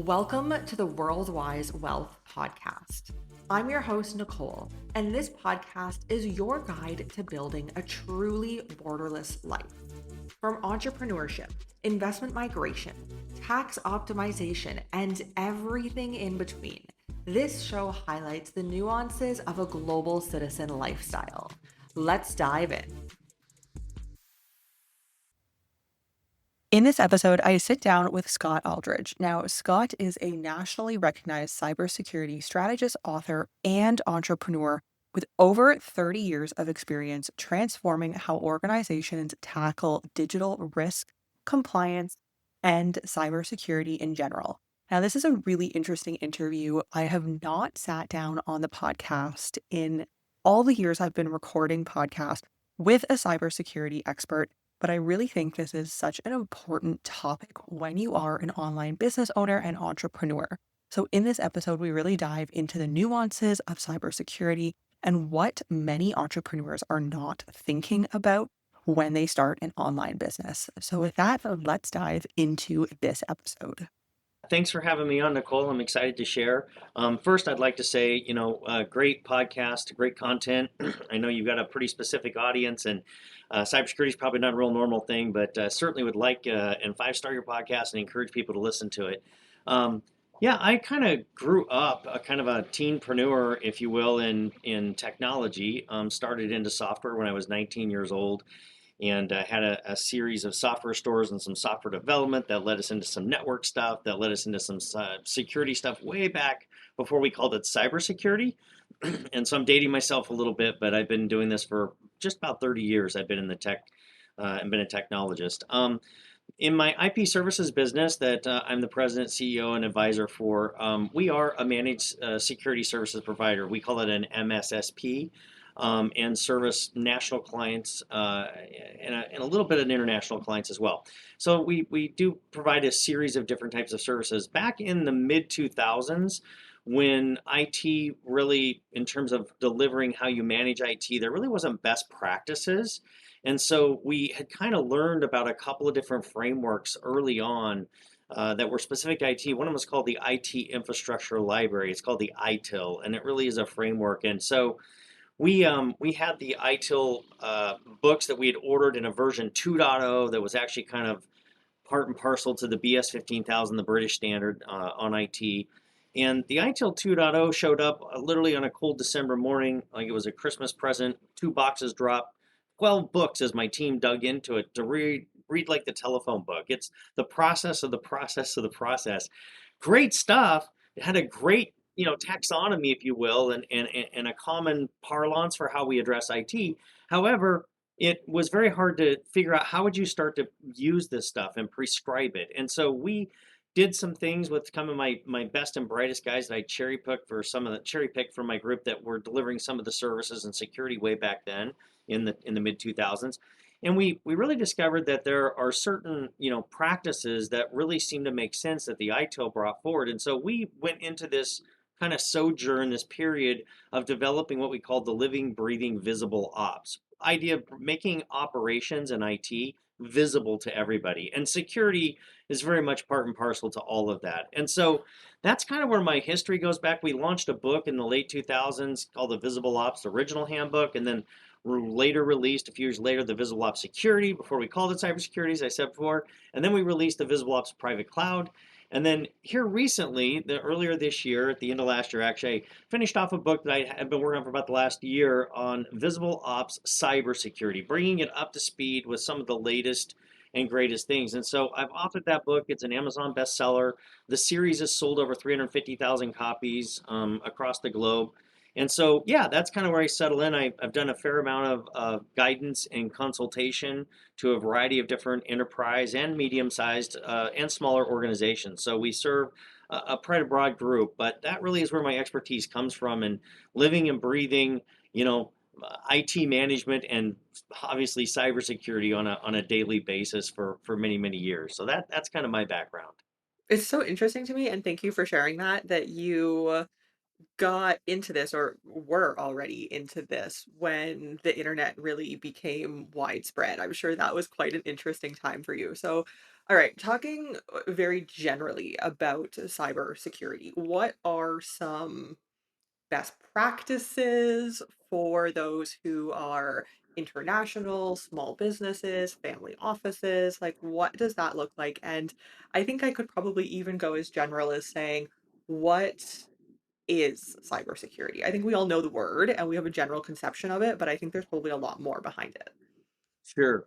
Welcome to the Worldwise Wealth Podcast. I'm your host, Nicole, and this podcast is your guide to building a truly borderless life. From entrepreneurship, investment migration, tax optimization, and everything in between, this show highlights the nuances of a global citizen lifestyle. Let's dive in. In this episode, I sit down with Scott Alldridge. Now, Scott is a nationally recognized cybersecurity strategist, author, and entrepreneur with over 30 years of experience transforming how organizations tackle digital risk, compliance, and cybersecurity in general. Now, this is a really interesting interview. I have not sat down on the podcast in all the years I've been recording podcasts with a cybersecurity expert, but I really think this is such an important topic when you are an online business owner and entrepreneur. So, in this episode, we really dive into the nuances of cybersecurity and what many entrepreneurs are not thinking about when they start an online business. So, with that, let's dive into this episode. Thanks for having me on, Nicole. I'm excited to share. First, I'd like to say, great podcast, great content. I know you've got a pretty specific audience, and cybersecurity is probably not a real normal thing, but certainly would like and five-star your podcast and encourage people to listen to it. Yeah, I kind of grew up a kind of a teenpreneur, if you will, in technology. Started into software when I was 19 years old and had a series of software stores and some software development that led us into some network stuff, that led us into some security stuff way back before we called it cybersecurity. And so I'm dating myself a little bit, but I've been doing this for just about 30 years. I've been in the tech and been a technologist. In my IP services business that I'm the president, CEO, and advisor for, we are a managed security services provider. We call it an MSSP, and service national clients and a little bit of international clients as well. So we do provide a series of different types of services. Back in the mid 2000s, when IT really, in terms of delivering how you manage IT, there really wasn't best practices. And so we had kind of learned about a couple of different frameworks early on that were specific to IT. One of them was called the IT Infrastructure Library. It's called the ITIL, and it really is a framework. And so we had the ITIL books that we had ordered in a version 2.0 that was actually kind of part and parcel to the BS 15,000, the British standard on IT. And the ITIL 2.0 showed up literally on a cold December morning, like it was a Christmas present. 2 boxes dropped, 12 books as my team dug into it to read like the telephone book. It's the process of the process of the process. Great stuff. It had a great, taxonomy, if you will, and a common parlance for how we address IT. However, it was very hard to figure out how would you start to use this stuff and prescribe it. And so we did some things with some of my best and brightest guys that I cherry picked from my group that were delivering some of the services and security way back then in the mid 2000s. And we really discovered that there are certain practices that really seem to make sense that the ITIL brought forward. And so we went into this kind of sojourn, this period of developing what we called the living, breathing, visible ops idea of making operations and IT visible to everybody. And security is very much part and parcel to all of that. And so that's kind of where my history goes back. We launched a book in the late 2000s called the Visible Ops Original Handbook, and then later released a few years later the Visible Ops Security, before we called it cybersecurity, as I said before. And then we released the Visible Ops Private Cloud. And then here recently, earlier this year, at the end of last year, actually, I finished off a book that I had been working on for about the last year on Visible Ops cybersecurity, bringing it up to speed with some of the latest and greatest things. And so I've authored that book. It's an Amazon bestseller. The series has sold over 350,000 copies across the globe. And so, yeah, that's kind of where I settle in. I've done a fair amount of guidance and consultation to a variety of different enterprise and medium-sized and smaller organizations. So we serve a pretty broad group, but that really is where my expertise comes from, and living and breathing, IT management and obviously cybersecurity on a daily basis for many many years. So that's kind of my background. It's so interesting to me, and thank you for sharing that you got into this or were already into this when the internet really became widespread. I'm sure that was quite an interesting time for you. So All right, talking very generally about cybersecurity, what are some best practices for those who are international, small businesses, family offices? Like, what does that look like? And I think I could probably even go as general as saying, what is cybersecurity? I think we all know the word and we have a general conception of it, but I think there's probably a lot more behind it. Sure.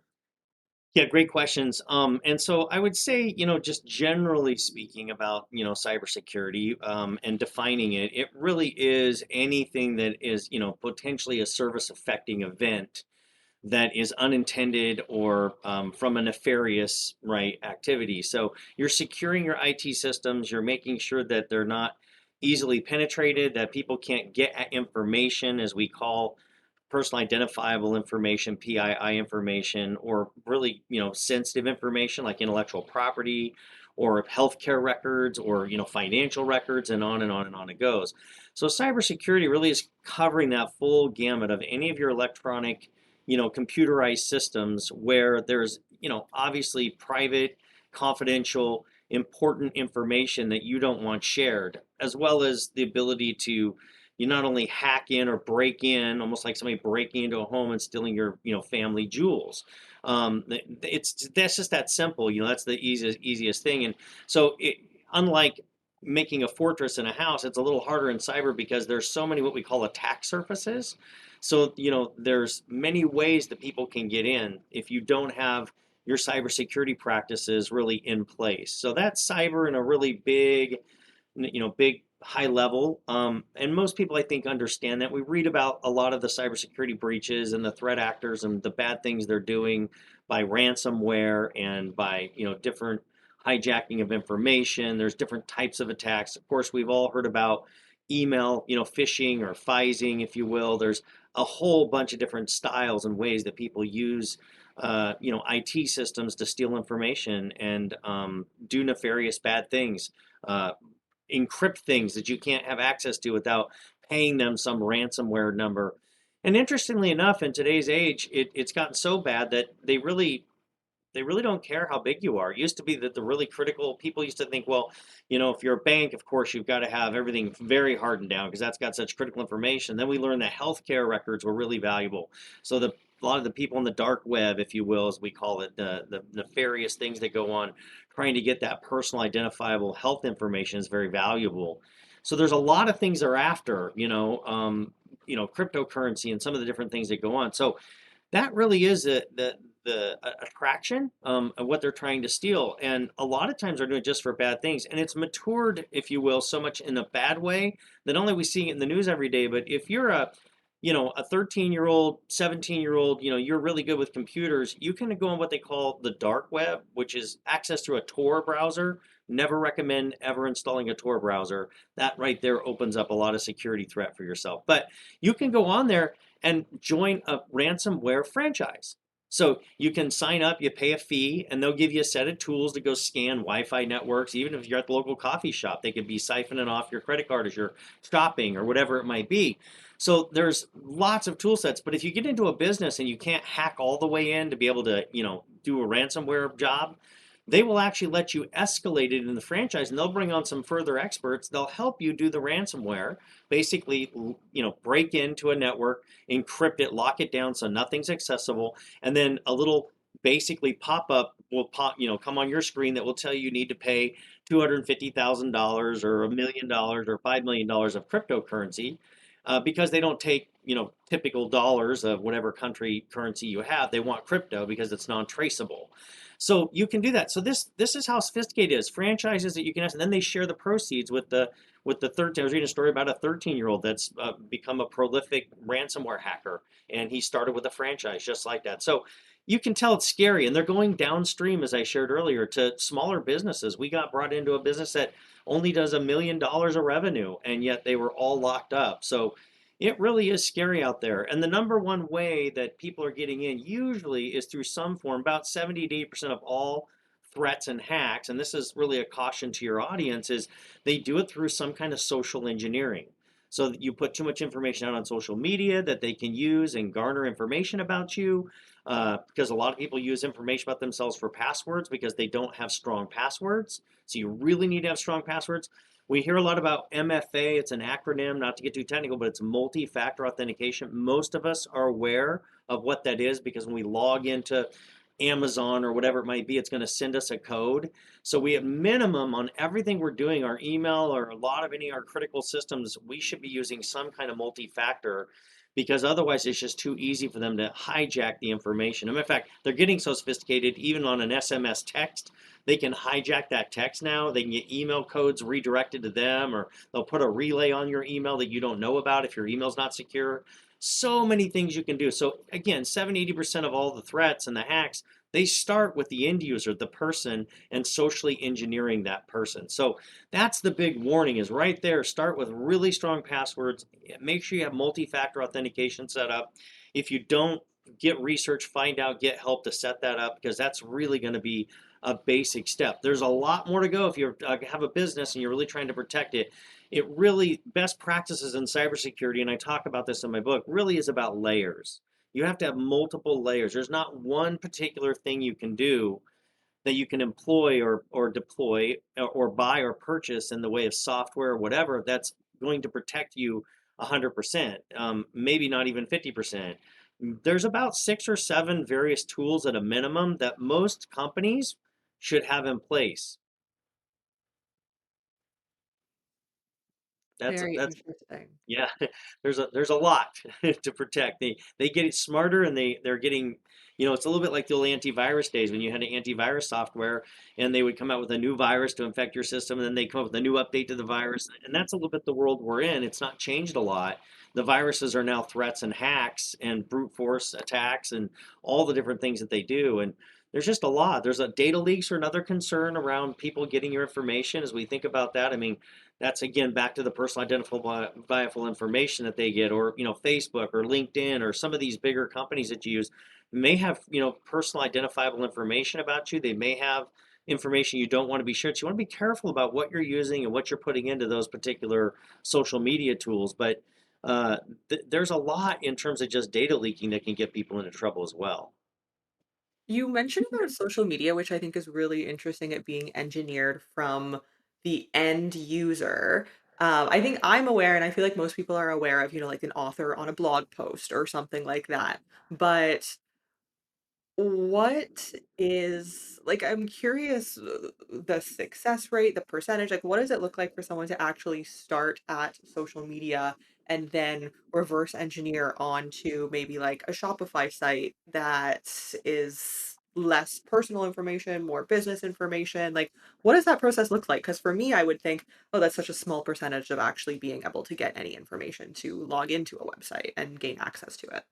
Yeah, great questions. And so I would say, just generally speaking about, cybersecurity, and defining it, it really is anything that is, potentially a service affecting event that is unintended or from a nefarious right activity. So you're securing your IT systems, you're making sure that they're not easily penetrated, that people can't get at information, as we call personal identifiable information, PII information, or really, sensitive information like intellectual property or healthcare records or, financial records, and on and on and on it goes. So cybersecurity really is covering that full gamut of any of your electronic, computerized systems where there's, obviously private, confidential, important information that you don't want shared, as well as the ability to you not only hack in or break in, almost like somebody breaking into a home and stealing your, family jewels. It's that's just that simple. That's the easiest thing. And so, unlike making a fortress in a house, it's a little harder in cyber because there's so many what we call attack surfaces. So, there's many ways that people can get in if you don't have your cybersecurity practices really in place. So that's cyber in a really big high level. And most people, I think, understand that. We read about a lot of the cybersecurity breaches and the threat actors and the bad things they're doing by ransomware and by different hijacking of information. There's different types of attacks. Of course, we've all heard about email, phishing or phishing, if you will. There's a whole bunch of different styles and ways that people use IT systems to steal information and do nefarious bad things. Uh, Encrypt things that you can't have access to without paying them some ransomware number. And interestingly enough, in today's age, it's gotten so bad that they really don't care how big you are. It used to be that the really critical people used to think, well, if you're a bank, of course, you've got to have everything very hardened down because that's got such critical information. Then we learned that healthcare records were really valuable. So a lot of the people on the dark web, if you will, as we call it, the nefarious things that go on, trying to get that personal identifiable health information is very valuable. So there's a lot of things they're after, cryptocurrency and some of the different things that go on. So that really is the attraction of what they're trying to steal. And a lot of times they're doing it just for bad things. And it's matured, if you will, so much in a bad way that only we see it in the news every day. But if you're a 13-year-old, 17-year-old, you're really good with computers, you can go on what they call the dark web, which is access through a Tor browser. Never recommend ever installing a Tor browser. That right there opens up a lot of security threat for yourself. But you can go on there and join a ransomware franchise. So you can sign up, you pay a fee, and they'll give you a set of tools to go scan Wi-Fi networks. Even if you're at the local coffee shop, they could be siphoning off your credit card as you're shopping or whatever it might be. So there's lots of tool sets, but if you get into a business and you can't hack all the way in to be able to, do a ransomware job, they will actually let you escalate it in the franchise and they'll bring on some further experts. They'll help you do the ransomware, basically, break into a network, encrypt it, lock it down so nothing's accessible, and then a little basically pop up will come on your screen that will tell you need to pay $250,000 or $1 million or $5 million of cryptocurrency because they don't take typical dollars of whatever country currency you have. They want crypto because it's non-traceable. So you can do that. So this is how sophisticated it is. Franchises that you can ask, and then they share the proceeds with the third. I was reading a story about a 13-year-old that's become a prolific ransomware hacker, and he started with a franchise just like that. So you can tell it's scary, and they're going downstream, as I shared earlier, to smaller businesses. We got brought into a business that only does $1 million of revenue, and yet they were all locked up. So it really is scary out there. And the number one way that people are getting in usually is through some form. About 70 to 80% of all threats and hacks, and this is really a caution to your audience, is they do it through some kind of social engineering. so that you put too much information out on social media that they can use and garner information about you. Because a lot of people use information about themselves for passwords because they don't have strong passwords. So you really need to have strong passwords. We hear a lot about MFA. It's an acronym, not to get too technical, but it's multi-factor authentication. Most of us are aware of what that is because when we log into Amazon or whatever it might be, it's going to send us a code. So we at minimum on everything we're doing, our email or a lot of any of our critical systems, we should be using some kind of multi-factor because otherwise it's just too easy for them to hijack the information. And in fact, they're getting so sophisticated, even on an SMS text, they can hijack that text now. They can get email codes redirected to them, or they'll put a relay on your email that you don't know about if your email's not secure. So many things you can do. So again, 70-80% of all the threats and the hacks, they start with the end user, the person, and socially engineering that person. So that's the big warning is right there. Start with really strong passwords. Make sure you have multi-factor authentication set up. If you don't, get research, find out, get help to set that up because that's really going to be a basic step. There's a lot more to go if you have a business and you're really trying to protect it. It really, best practices in cybersecurity, and I talk about this in my book, really is about layers. You have to have multiple layers. There's not one particular thing you can do that you can employ or deploy or buy or purchase in the way of software or whatever that's going to protect you 100%, maybe not even 50%. There's about 6 or 7 various tools at a minimum that most companies should have in place. That's Very that's interesting. Yeah, there's a lot to protect. They get it smarter and they're getting, it's a little bit like the old antivirus days when you had an antivirus software and they would come out with a new virus to infect your system and then they come up with a new update to the virus. And that's a little bit the world we're in. It's not changed a lot. The viruses are now threats and hacks and brute force attacks and all the different things that they do. And there's just a lot. There's a data leaks are another concern around people getting your information as we think about that. I mean, that's again back to the personal identifiable information that they get, or Facebook or LinkedIn or some of these bigger companies that you use may have personal identifiable information about you. They may have information you don't want to be shared. So you want to be careful about what you're using and what you're putting into those particular social media tools. But uh, there's a lot in terms of just data leaking that can get people into trouble as well. You mentioned about social media, which I think is really interesting at being engineered from the end user. I think I'm aware, and I feel like most people are aware of, like an author on a blog post or something like that. But what is like, I'm curious, the success rate, the percentage, like, what does it look like for someone to actually start at social media and then reverse engineer onto maybe like a Shopify site that is less personal information, more business information? Like, what does that process look like? Because for me, I would think, oh, that's such a small percentage of actually being able to get any information to log into a website and gain access to it.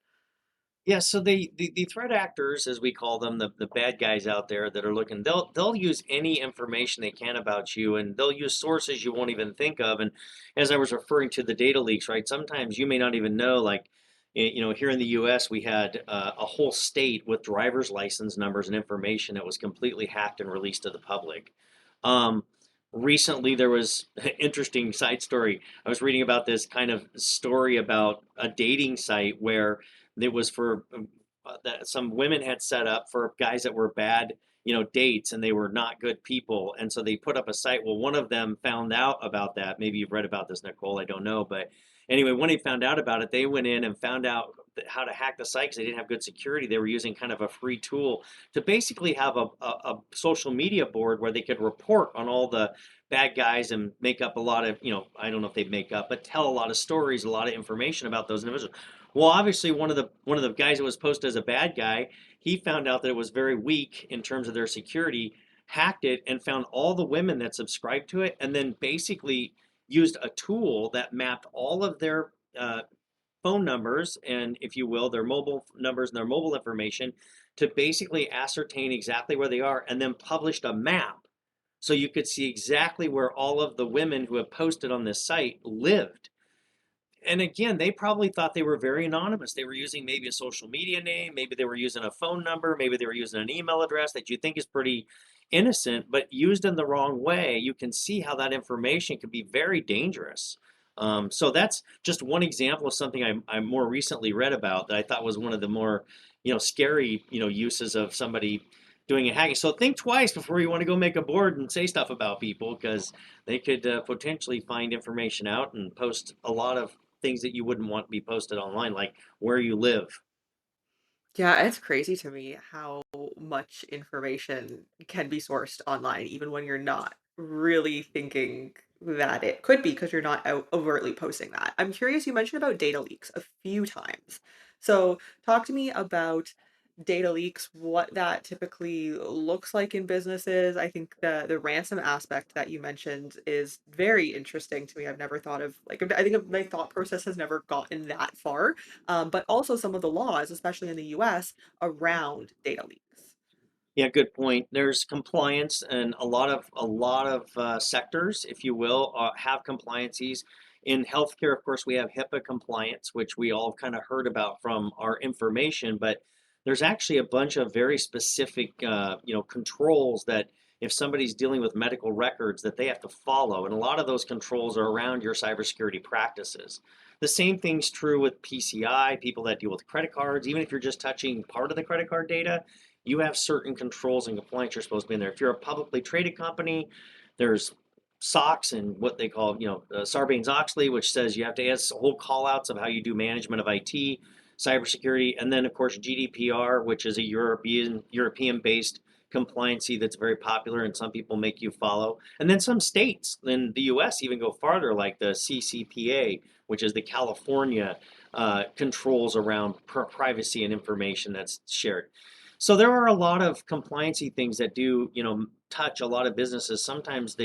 Yeah, so the threat actors, as we call them, the bad guys out there that are looking, they'll use any information they can about you, and they'll use sources you won't even think of. And as I was referring to the data leaks, right? Sometimes you may not even know, like, here in the U.S. we had a whole state with driver's license numbers and information that was completely hacked and released to the public. Um, Recently, there was an interesting side story. I was reading about this kind of story about a dating site where it was for that some women had set up for guys that were bad, dates, and they were not good people. And so they put up a site. Well, one of them found out about that. Maybe you've read about this, Nicole. I don't know. But anyway, when they found out about it, they went in and found out how to hack the site because they didn't have good security. They were using kind of a free tool to basically have a social media board where they could report on all the bad guys and make up a lot of, I don't know if they make up, but tell a lot of stories, a lot of information about those individuals. Well, obviously, one of the guys that was posted as a bad guy, he found out that it was very weak in terms of their security, hacked it, and found all the women that subscribed to it, and then basically used a tool that mapped all of their phone numbers and, if you will, their mobile numbers and their mobile information to basically ascertain exactly where they are, and then published a map so you could see exactly where all of the women who have posted on this site lived. And again, they probably thought they were very anonymous. They were using maybe a social media name, maybe they were using a phone number, maybe they were using an email address that you think is pretty innocent, but used in the wrong way, you can see how that information can be very dangerous. So that's just one example of something I more recently read about that I thought was one of the more, scary, uses of somebody doing a hacking. So think twice before you want to go make a board and say stuff about people because they could potentially find information out and post a lot of things that you wouldn't want to be posted online, like where you live. Yeah, it's crazy to me how much information can be sourced online, even when you're not really thinking that it could be because you're not out overtly posting that. I'm curious, you mentioned about data leaks a few times. So, talk to me about data leaks, what that typically looks like in businesses. I think the ransom aspect that you mentioned is very interesting to me. I've never thought of like I think my thought process has never gotten that far, but also some of the laws, especially in the US, around data leaks. Yeah, good point. There's compliance, and a lot of sectors, if you will, have compliances. In healthcare, of course, we have HIPAA compliance, which we all kind of heard about from our information. But there's actually a bunch of very specific, controls that if somebody's dealing with medical records that they have to follow, and a lot of those controls are around your cybersecurity practices. The same thing's true with PCI, people that deal with credit cards. Even if you're just touching part of the credit card data, you have certain controls and compliance you're supposed to be in there. If you're a publicly traded company, there's SOX and what they call, Sarbanes-Oxley, which says you have to ask whole call outs of how you do management of IT, cybersecurity, and then of course GDPR, which is a European based compliancy that's very popular and some people make you follow. And then some states in the US even go farther, like the CCPA, which is the California controls around privacy and information that's shared. So there are a lot of compliancy things that do, touch a lot of businesses. Sometimes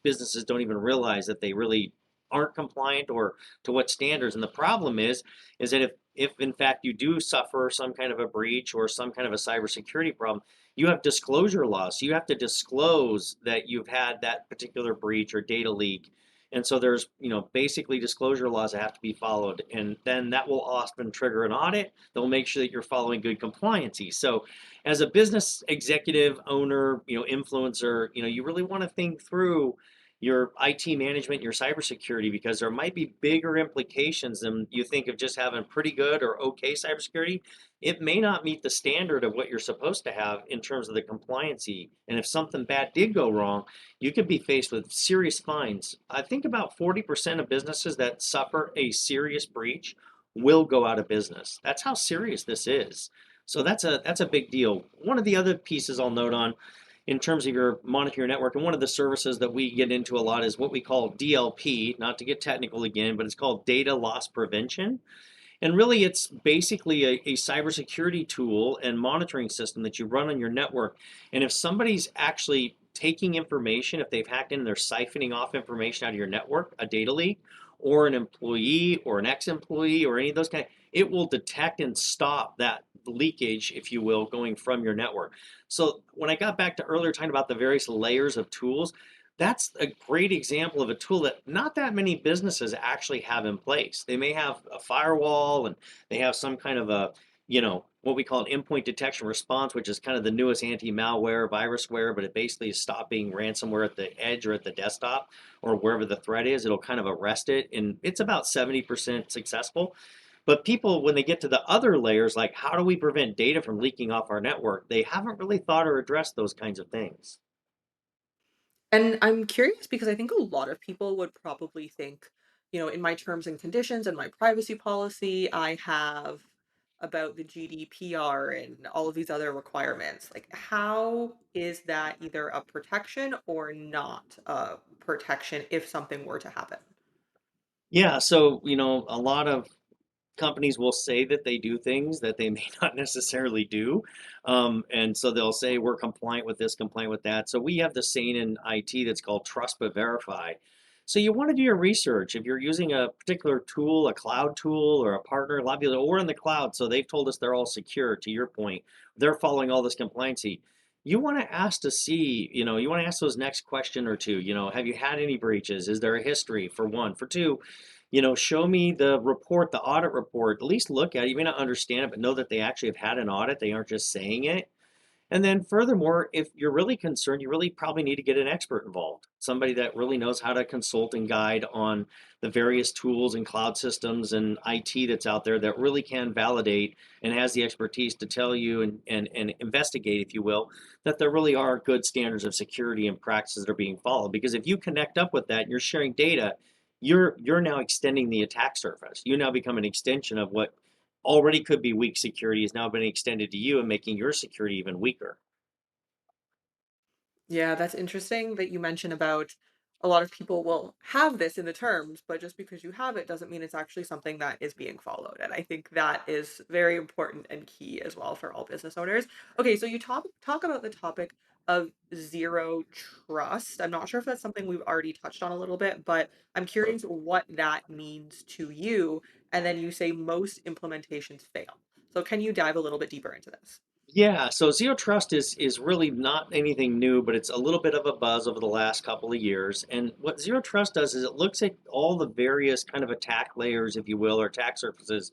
businesses don't even realize that they really aren't compliant or to what standards. And the problem is that if in fact you do suffer some kind of a breach or some kind of a cybersecurity problem, you have disclosure laws. So you have to disclose that you've had that particular breach or data leak. And so there's, basically disclosure laws that have to be followed. And then that will often trigger an audit. They'll make sure that you're following good compliancy. So as a business executive, owner, influencer, you really want to think through your IT management, your cybersecurity, because there might be bigger implications than you think of just having pretty good or okay cybersecurity. It may not meet the standard of what you're supposed to have in terms of the compliancy. And if something bad did go wrong, you could be faced with serious fines. I think about 40% of businesses that suffer a serious breach will go out of business. That's how serious this is. So that's a big deal. One of the other pieces I'll note on in terms of your monitoring your network, and one of the services that we get into a lot is what we call DLP, not to get technical again, but it's called data loss prevention. And really, it's basically a cybersecurity tool and monitoring system that you run on your network. And if somebody's actually taking information, if they've hacked in and they're siphoning off information out of your network, a data leak, or an employee or an ex-employee or any of those kind, it will detect and stop that leakage, if you will, going from your network. So when I got back to earlier talking about the various layers of tools, that's a great example of a tool that not that many businesses actually have in place. They may have a firewall and they have some kind of a, what we call an endpoint detection response, which is kind of the newest anti-malware virusware, but it basically is stopping ransomware at the edge or at the desktop or wherever the threat is. It'll kind of arrest it, and it's about 70% successful. But people, when they get to the other layers, like how do we prevent data from leaking off our network, they haven't really thought or addressed those kinds of things. And I'm curious because I think a lot of people would probably think, in my terms and conditions and my privacy policy, I have about the GDPR and all of these other requirements. Like, how is that either a protection or not a protection if something were to happen? Yeah, so a lot of companies will say that they do things that they may not necessarily do. And so they'll say we're compliant with this, compliant with that. So we have the saying in IT that's called trust but verify. So you want to do your research. If you're using a particular tool, a cloud tool, or a partner, a lot of people, oh, we're in the cloud, so they've told us they're all secure. To your point, they're following all this compliancy. You want to ask to see, you want to ask those next question or two. Have you had any breaches? Is there a history for one? For two, show me the report, the audit report. At least look at it. You may not understand it, but know that they actually have had an audit. They aren't just saying it. And then furthermore, if you're really concerned, you really probably need to get an expert involved, somebody that really knows how to consult and guide on the various tools and cloud systems and IT that's out there that really can validate and has the expertise to tell you and investigate, if you will, that there really are good standards of security and practices that are being followed. Because if you connect up with that and you're sharing data, you're now extending the attack surface. You now become an extension of what already could be weak security has now been extended to you and making your security even weaker. Yeah, that's interesting that you mention about a lot of people will have this in the terms, but just because you have it doesn't mean it's actually something that is being followed. And I think that is very important and key as well for all business owners. Okay, so you talk about the topic of zero trust. I'm not sure if that's something we've already touched on a little bit, but I'm curious what that means to you. And then you say most implementations fail. So can you dive a little bit deeper into this? Yeah, so zero trust is really not anything new, but it's a little bit of a buzz over the last couple of years. And what zero trust does is it looks at all the various kind of attack layers, if you will, or attack surfaces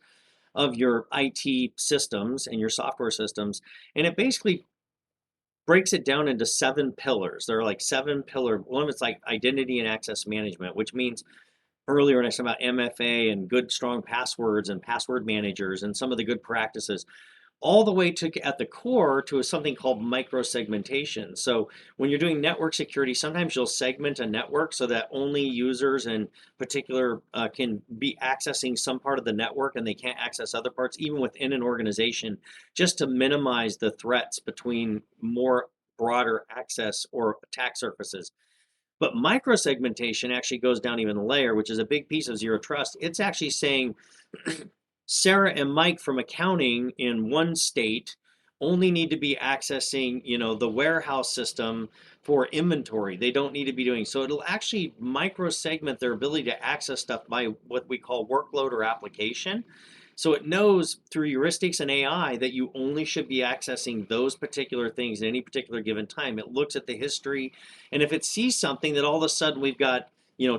of your IT systems and your software systems, and it basically breaks it down into seven pillars. There are like seven pillar. One of it's like identity and access management, which means earlier when I said about MFA and good strong passwords and password managers and some of the good practices, all the way to at the core to something called microsegmentation. So when you're doing network security, sometimes you'll segment a network so that only users in particular can be accessing some part of the network and they can't access other parts, even within an organization, just to minimize the threats between more broader access or attack surfaces. But microsegmentation actually goes down even a layer, which is a big piece of zero trust. It's actually saying Sarah and Mike from accounting in one state only need to be accessing, the warehouse system for inventory. They don't need to be doing so. It'll actually micro segment their ability to access stuff by what we call workload or application. So it knows through heuristics and AI that you only should be accessing those particular things at any particular given time. It looks at the history, and if it sees something that all of a sudden we've got,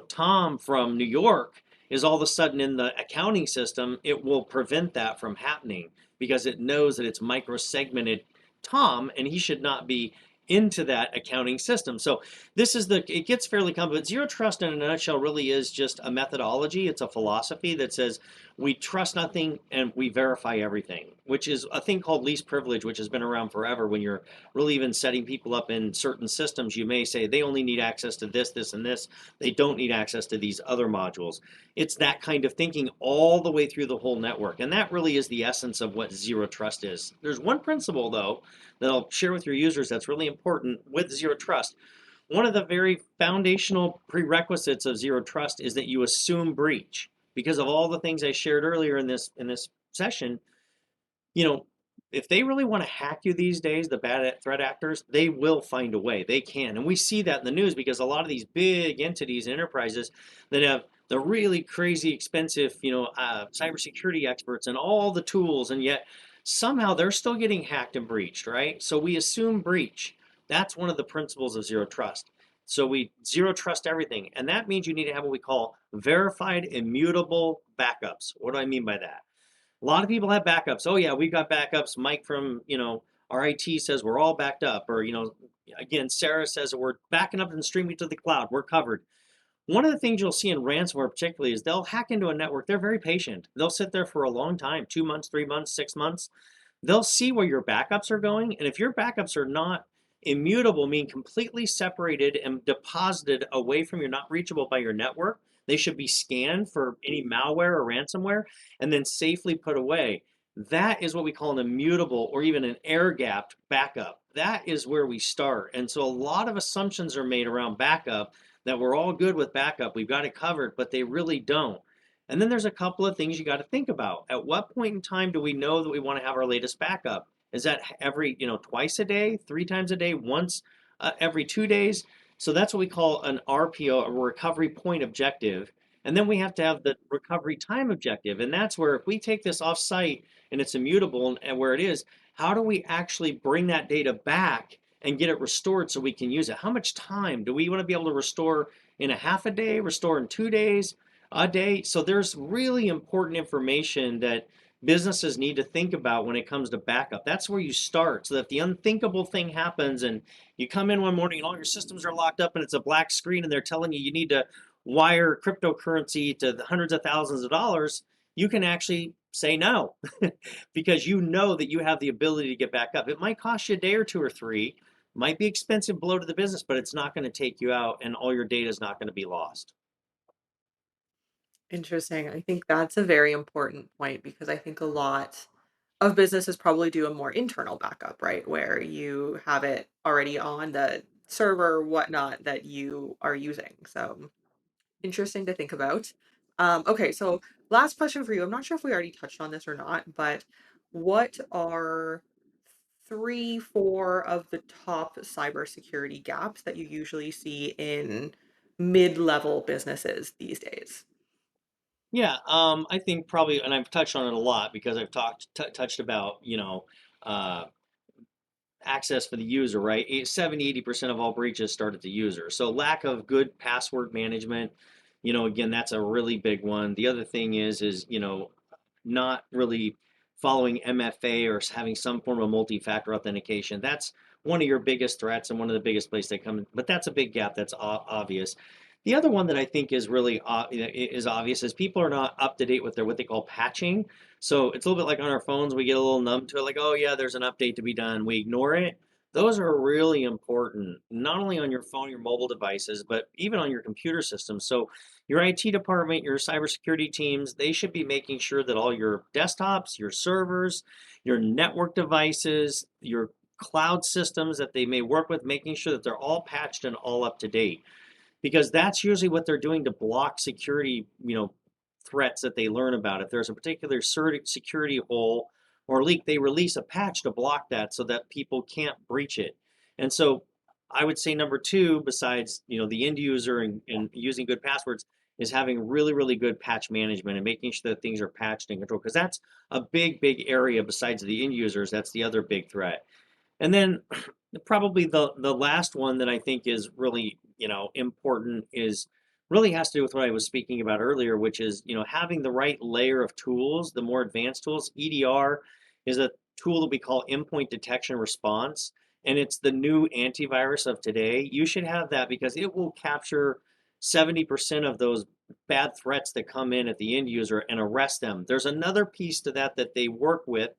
Tom from New York is all of a sudden in the accounting system, it will prevent that from happening because it knows that it's micro segmented Tom and he should not be into that accounting system. So it gets fairly complicated. Zero trust in a nutshell really is just a methodology. It's a philosophy that says we trust nothing and we verify everything, which is a thing called least privilege, which has been around forever. When you're really even setting people up in certain systems, you may say they only need access to this, this, and this. They don't need access to these other modules. It's that kind of thinking all the way through the whole network. And that really is the essence of what zero trust is. There's one principle, though, that I'll share with your users that's really important with zero trust. One of the very foundational prerequisites of zero trust is that you assume breach. Because of all the things I shared earlier in this session, you know, if they really want to hack you these days, the bad threat actors, they will find a way. They can. And we see that in the news because a lot of these big entities and enterprises that have the really crazy expensive, cybersecurity experts and all the tools, and yet somehow they're still getting hacked and breached, right? So we assume breach. That's one of the principles of zero trust. So we zero trust everything. And that means you need to have what we call verified immutable backups. What do I mean by that? A lot of people have backups. Oh yeah, we've got backups. Mike from, our IT says we're all backed up. Or, again, Sarah says that we're backing up and streaming to the cloud. We're covered. One of the things you'll see in ransomware particularly is they'll hack into a network. They're very patient. They'll sit there for a long time, 2 months, 3 months, 6 months. They'll see where your backups are going. And if your backups are not immutable, mean completely separated and deposited away from, you're not reachable by your network, they should be scanned for any malware or ransomware and then safely put away. That is what we call an immutable or even an air gapped backup. That is where we start. And so a lot of assumptions are made around backup that we're all good with backup. We've got it covered, but they really don't. And then there's a couple of things you got to think about. At what point in time do we know that we want to have our latest backup? Is that every, twice a day, 3 times a day, once every 2 days? So that's what we call an RPO, a recovery point objective. And then we have to have the recovery time objective. And that's where if we take this off site and it's immutable and where it is, how do we actually bring that data back and get it restored so we can use it? How much time do we want to be able to restore in a half a day, restore in 2 days, a day? So there's really important information that businesses need to think about when it comes to backup. That's where you start, so that if the unthinkable thing happens and you come in one morning and all your systems are locked up and it's a black screen and they're telling you you need to wire cryptocurrency to the hundreds of thousands of dollars, you can actually say no because you know that you have the ability to get back up. It might cost you a day or two or three, might be expensive blow to the business, but it's not going to take you out and all your data is not going to be lost. Interesting. I think that's a very important point because I think a lot of businesses probably do a more internal backup, right? Where you have it already on the server, whatnot that you are using. So interesting to think about. Okay, so last question for you. I'm not sure if we already touched on this or not, but what are three, four of the top cybersecurity gaps that you usually see in mid-level businesses these days? Yeah, I think probably, and I've touched on it a lot because I've touched about, uh, access for the user, right? 70, 80% of all breaches start at the user. So lack of good password management, again, that's a really big one. The other thing is, not really following MFA or having some form of multi-factor authentication. That's one of your biggest threats and one of the biggest places they come in. But that's a big gap. That's obvious. The other one that I think is really is obvious is people are not up to date with their what they call patching. So it's a little bit like on our phones, we get a little numb to it, like, oh yeah, there's an update to be done. We ignore it. Those are really important, not only on your phone, your mobile devices, but even on your computer systems. So your IT department, your cybersecurity teams, they should be making sure that all your desktops, your servers, your network devices, your cloud systems that they may work with, making sure that they're all patched and all up to date, because that's usually what they're doing to block security, threats that they learn about. If there's a particular security hole or leak, they release a patch to block that so that people can't breach it. And so I would say number two, besides the end user and using good passwords, is having really, really good patch management and making sure that things are patched and controlled. Because that's a big, big area besides the end users. That's the other big threat. And then probably the last one that I think is really, important is really has to do with what I was speaking about earlier, which is, having the right layer of tools, the more advanced tools. EDR is a tool that we call endpoint detection response, and it's the new antivirus of today. You should have that because it will capture 70% of those bad threats that come in at the end user and arrest them. There's another piece to that that they work with.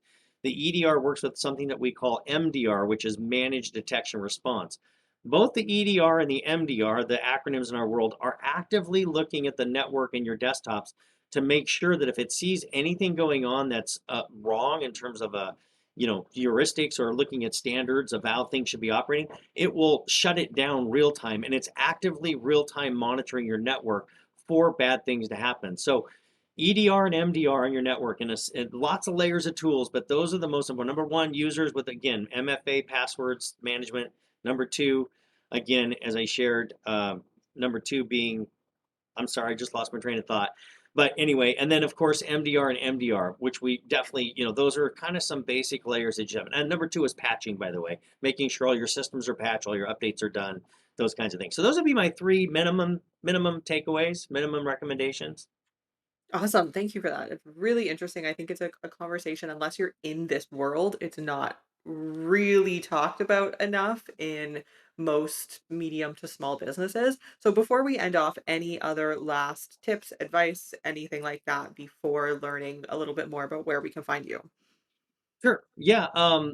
The EDR works with something that we call MDR, which is managed detection response. Both the EDR and the MDR, the acronyms in our world, are actively looking at the network and your desktops to make sure that if it sees anything going on that's wrong in terms of heuristics or looking at standards of how things should be operating, it will shut it down real time, and it's actively real time monitoring your network for bad things to happen. So EDR and MDR on your network, and lots of layers of tools, but those are the most important. Number one, users with, again, MFA passwords management. Number two, again, as I shared, number two being, I'm sorry, I just lost my train of thought. But anyway, and then of course MDR and MDR, which we definitely, those are kind of some basic layers that you have. And number two is patching, by the way, making sure all your systems are patched, all your updates are done, those kinds of things. So those would be my three minimum takeaways, minimum recommendations. Awesome. Thank you for that. It's really interesting. I think it's a conversation, unless you're in this world, it's not really talked about enough in most medium to small businesses. So before we end off, any other last tips, advice, anything like that before learning a little bit more about where we can find you? Sure. Yeah.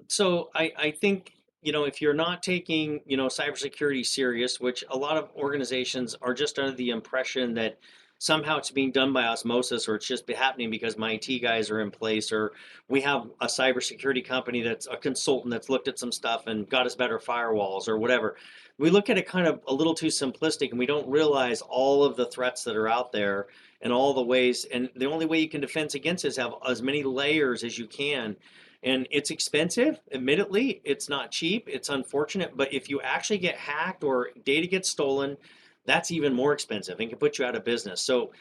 So I think, if you're not taking, cybersecurity serious, which a lot of organizations are just under the impression that somehow it's being done by osmosis, or it's just happening because my IT guys are in place, or we have a cybersecurity company that's a consultant that's looked at some stuff and got us better firewalls or whatever. We look at it kind of a little too simplistic, and we don't realize all of the threats that are out there and all the ways. And the only way you can defend against is have as many layers as you can, and it's expensive. Admittedly, it's not cheap. It's unfortunate, but if you actually get hacked or data gets stolen, that's even more expensive and can put you out of business. So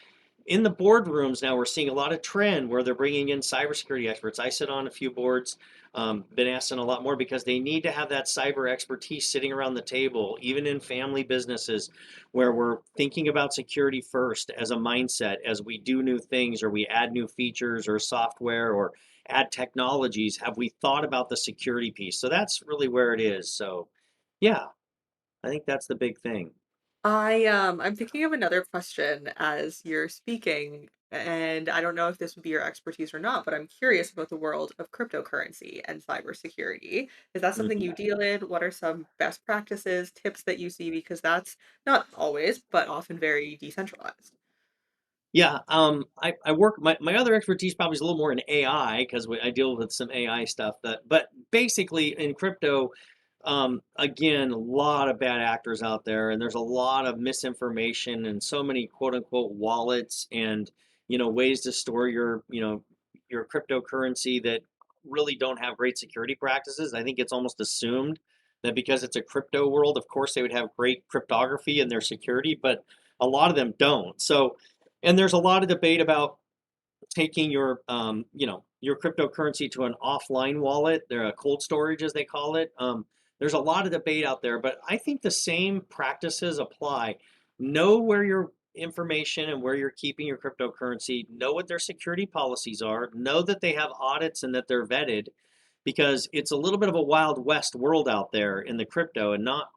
in the boardrooms now, we're seeing a lot of trend where they're bringing in cybersecurity experts. I sit on a few boards, been asking a lot more because they need to have that cyber expertise sitting around the table, even in family businesses where we're thinking about security first as a mindset as we do new things or we add new features or software or add technologies. Have we thought about the security piece? So that's really where it is. So, yeah, I think that's the big thing. I'm thinking of another question as you're speaking, and I don't know if this would be your expertise or not, but I'm curious about the world of cryptocurrency and cybersecurity. Is that something Mhm. you deal in? What are some best practices, tips that you see? Because that's not always, but often very decentralized. Yeah, I work my other expertise probably is a little more in AI because I deal with some AI stuff. But basically in crypto, again, a lot of bad actors out there, and there's a lot of misinformation and so many quote unquote wallets and ways to store your cryptocurrency that really don't have great security practices. I think it's almost assumed that because it's a crypto world, of course they would have great cryptography in their security, but a lot of them don't. So and there's a lot of debate about taking your cryptocurrency to an offline wallet. They're a cold storage, as they call it. There's a lot of debate out there, but I think the same practices apply. Know where your information and where you're keeping your cryptocurrency. Know what their security policies are. Know that they have audits and that they're vetted, because it's a little bit of a wild west world out there in the crypto, and not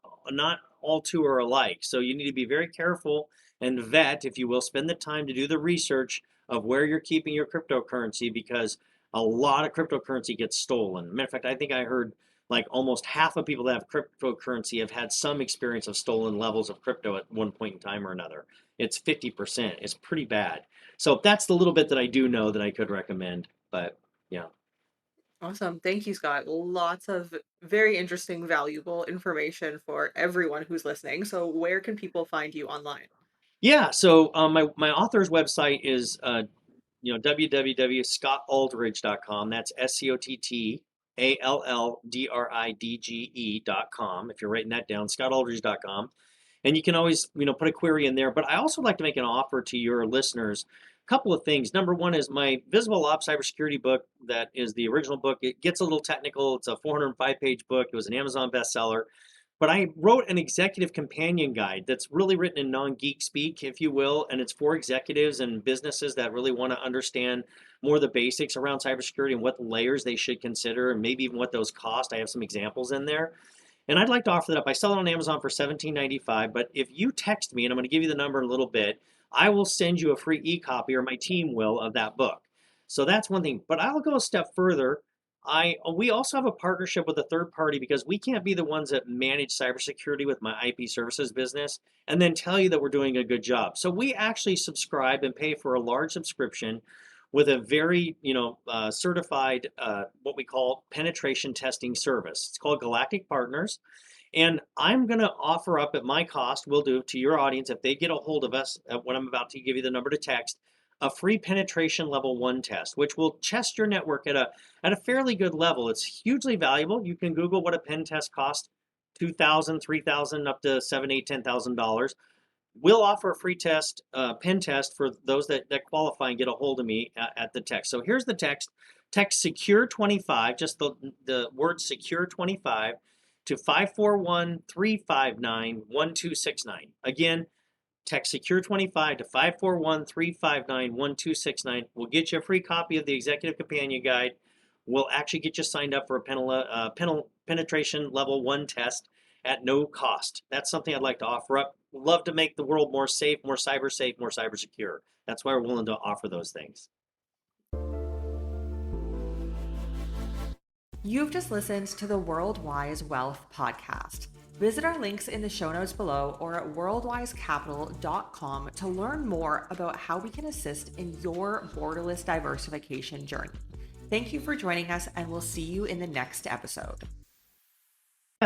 all two are alike. So you need to be very careful and vet, if you will, spend the time to do the research of where you're keeping your cryptocurrency, because a lot of cryptocurrency gets stolen. Matter of fact, I think I heard like almost half of people that have cryptocurrency have had some experience of stolen levels of crypto at one point in time or another. It's 50%. It's pretty bad. So that's the little bit that I do know that I could recommend. But yeah. Awesome. Thank you, Scott. Lots of very interesting, valuable information for everyone who's listening. So, where can people find you online? Yeah, so my author's website is www.scottaldridge.com. That's SCOTTALLDRIDGE.com. If you're writing that down, scottaldridge.com. And you can always put a query in there. But I also like to make an offer to your listeners. A couple of things. Number one is my Visible Ops Cybersecurity book. That is the original book. It gets a little technical. It's a 405-page book. It was an Amazon bestseller. But I wrote an executive companion guide that's really written in non-geek speak, if you will, and it's for executives and businesses that really want to understand more of the basics around cybersecurity and what layers they should consider and maybe even what those cost. I have some examples in there. And I'd like to offer that up. I sell it on Amazon for $17.95, but if you text me, and I'm going to give you the number in a little bit, I will send you a free e-copy, or my team will, of that book. So that's one thing. But I'll go a step further. We also have a partnership with a third party, because we can't be the ones that manage cybersecurity with my IP services business and then tell you that we're doing a good job. So we actually subscribe and pay for a large subscription with a very certified what we call penetration testing service. It's called Galactic Partners. And I'm going to offer up at my cost, we'll do to your audience, if they get a hold of us, when I'm about to give you the number to text, a free penetration level 1 test, which will test your network at a fairly good level. It's hugely valuable. You can Google what a pen test costs, 2,000, 3,000, up to 7, 8, $10,000. We'll offer a free test, pen test, for those that qualify and get a hold of me at the text. So here's the text. Text secure 25, just the word secure 25, to 541-359-1269. Again, text secure 25 to 541-359-1269. We'll get you a free copy of the Executive Companion Guide. We'll actually get you signed up for a penetration level 1 test at no cost. That's something I'd like to offer up. Love to make the world more safe, more safe, more cyber secure. That's why we're willing to offer those things. You've just listened to the Worldwise Wealth podcast. Visit our links in the show notes below or at worldwisecapital.com to learn more about how we can assist in your borderless diversification journey. Thank you for joining us, and we'll see you in the next episode.